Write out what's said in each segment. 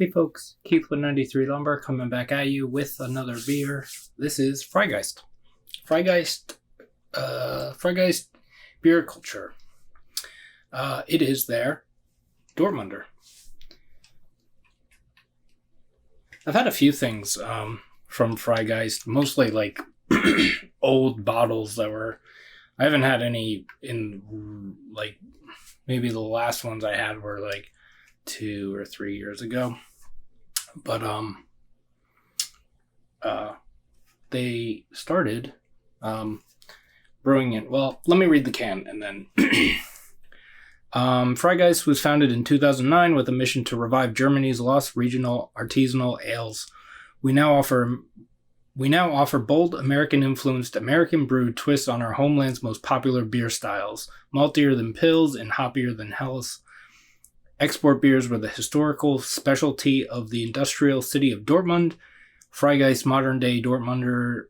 Hey folks, Keith with 93 Lumber coming back at you with another beer. This is Freigeist. Freigeist Bierkultur. It is their Dortmunder. I've had a few things from Freigeist, mostly like old bottles that were... I haven't had any in like... Maybe the last ones I had were like 2 or 3 years ago. But they started brewing it. Well, let me read the can and then... Freigeist was founded in 2009 with a mission to revive Germany's lost regional artisanal ales. We now offer bold American-influenced, American-brewed twists on our homeland's most popular beer styles, maltier than Pils and hoppier than Helles. Export beers were the historical specialty of the industrial city of Dortmund. Freigeist modern-day Dortmunder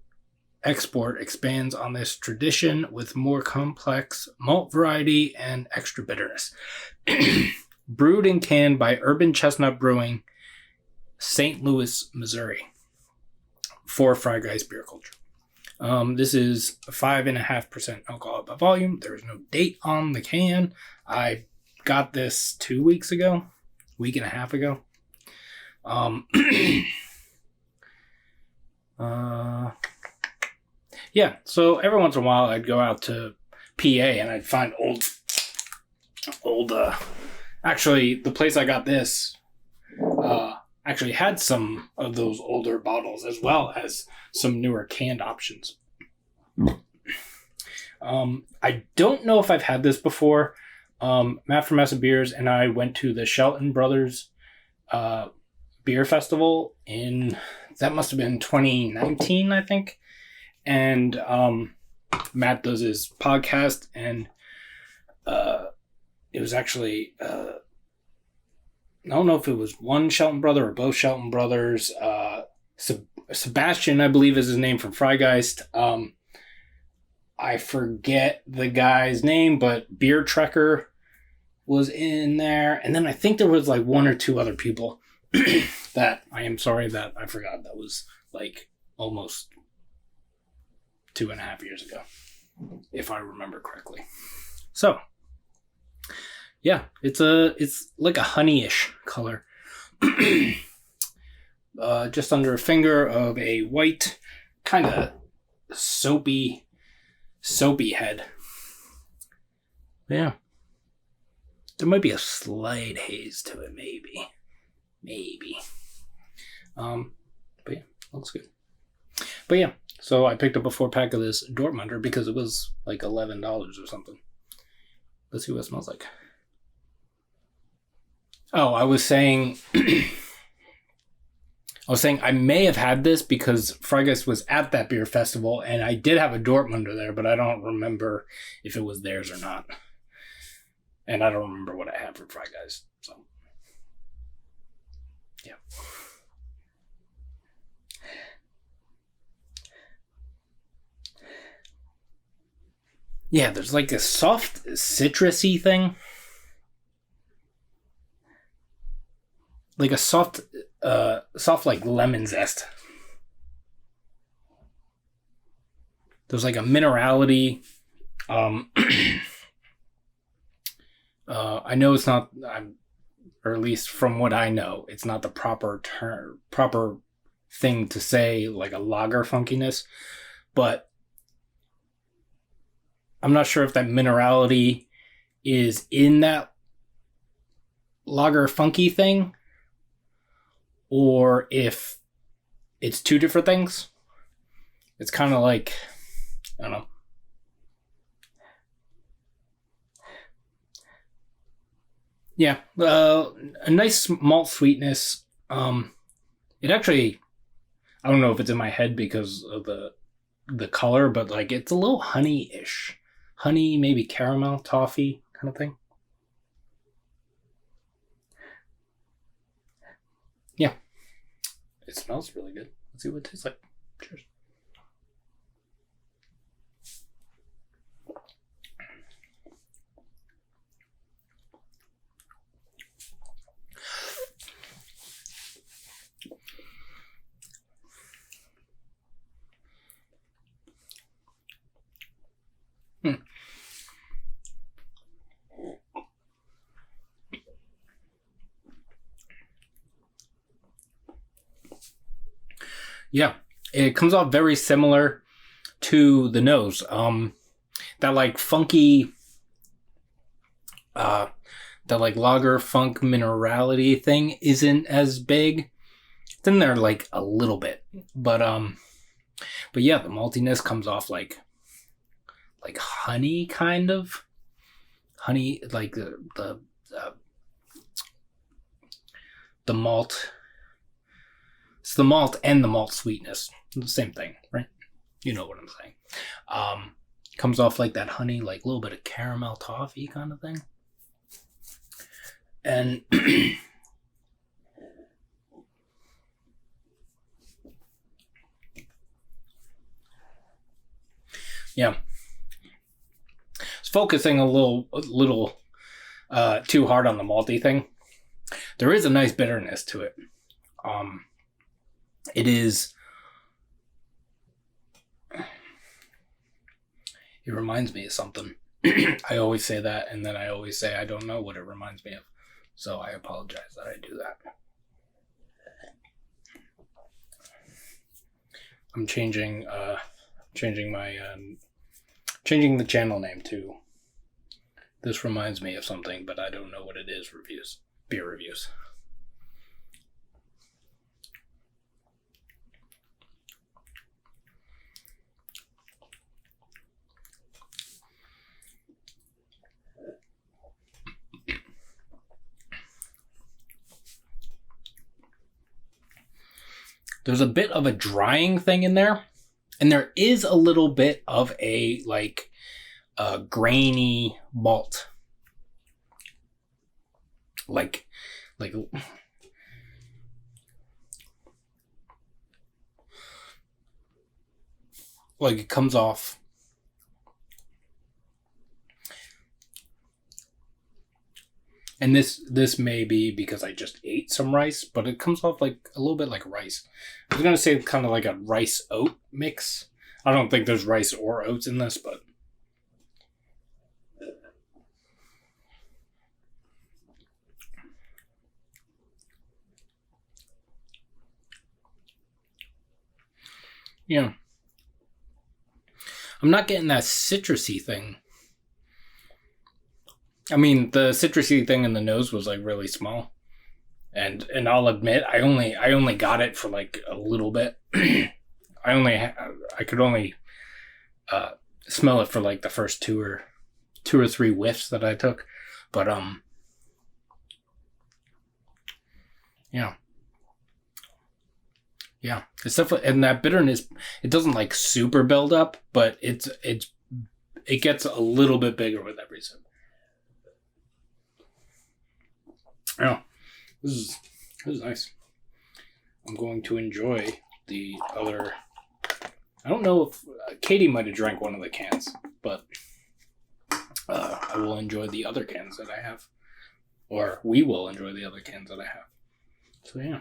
export expands on this tradition with more complex malt variety and extra bitterness. Brewed and canned by Urban Chestnut Brewing, St. Louis, Missouri, for Freigeist Bierkultur. This is 5.5% alcohol by volume. There is no date on the can. I got this 2 weeks ago, week and a half ago. Yeah, so every once in a while I'd go out to PA and I'd find old, actually the place I got this, actually had some of those older bottles as well as some newer canned options. I don't know if I've had this before. Matt from Mess of Beers and I went to the Shelton Brothers Beer Festival that must have been 2019, I think. And Matt does his podcast, and it was actually, I don't know if it was one Shelton brother or both Shelton brothers. Sebastian, I believe, is his name, from Freigeist. I forget the guy's name, but Beer Trekker was in there. And then I think there was like one or two other people that I am sorry that I forgot. That was like almost 2.5 years ago, if I remember correctly. So, yeah, it's like a honey-ish color. Just under a finger of a white, kind of soapy head. Yeah. There might be a slight haze to it, maybe. But yeah, looks good. But yeah, so I picked up a 4-pack of this Dortmunder because it was like $11 or something. Let's see what it smells like. Oh, I was saying I may have had this because Freigeist was at that beer festival, and I did have a Dortmunder there, but I don't remember if it was theirs or not. And I don't remember what I had for Freigeist. So, yeah. Yeah, there's like a soft citrusy thing. Like a soft like lemon zest. There's like a minerality. I know it's not, or at least from what I know, it's not the proper thing to say, like a lager funkiness, but I'm not sure if that minerality is in that lager funky thing, or if it's two different things. It's kind of like, I don't know. Yeah, a nice malt sweetness. It actually, I don't know if it's in my head because of the color, but like it's a little honey-ish. Honey, maybe caramel, toffee kind of thing. Yeah. It smells really good. Let's see what it tastes like. Cheers. Yeah, it comes off very similar to the nose. That like funky, that like lager funk minerality thing isn't as big. It's in there like a little bit, but yeah, the maltiness comes off like honey, kind of honey, like the malt. It's the malt and the malt sweetness. The same thing, right? You know what I'm saying. Comes off like that honey, like a little bit of caramel toffee kind of thing. And yeah. It's focusing a little too hard on the malty thing. There is a nice bitterness to it. It is. It reminds me of something. I always say that, and then I always say I don't know what it reminds me of. So I apologize that I do that. I'm changing the channel name to This Reminds Me of Something, but I don't know what it is. Beer reviews. There's a bit of a drying thing in there, and there is a little bit of a grainy malt. Like it comes off. And this may be because I just ate some rice, but it comes off like a little bit like rice. I was going to say kind of like a rice oat mix. I don't think there's rice or oats in this, but yeah. I'm not getting that citrusy thing. I mean, the citrusy thing in the nose was like really small, and I'll admit I only got it for like a little bit. I could only smell it for like the first two or three whiffs that I took, but yeah, it's definitely, and that bitterness, it doesn't like super build up, but it gets a little bit bigger with every sip. Yeah, this is nice. I'm going to enjoy the other. I don't know if Katie might have drank one of the cans, but I will enjoy the other cans that I have, or we will enjoy the other cans that I have. So yeah.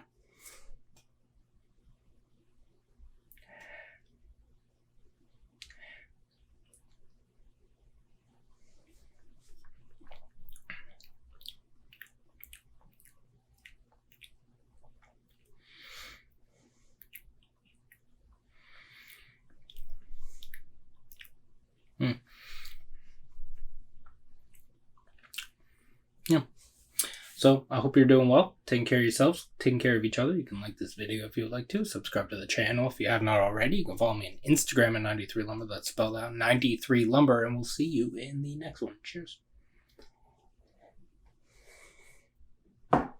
Yeah. So I hope you're doing well, taking care of yourselves, taking care of each other. You can like this video if you would like to. Subscribe to the channel if you have not already. You can follow me on Instagram at 93lumber. That's spelled out 93lumber, and we'll see you in the next one. Cheers.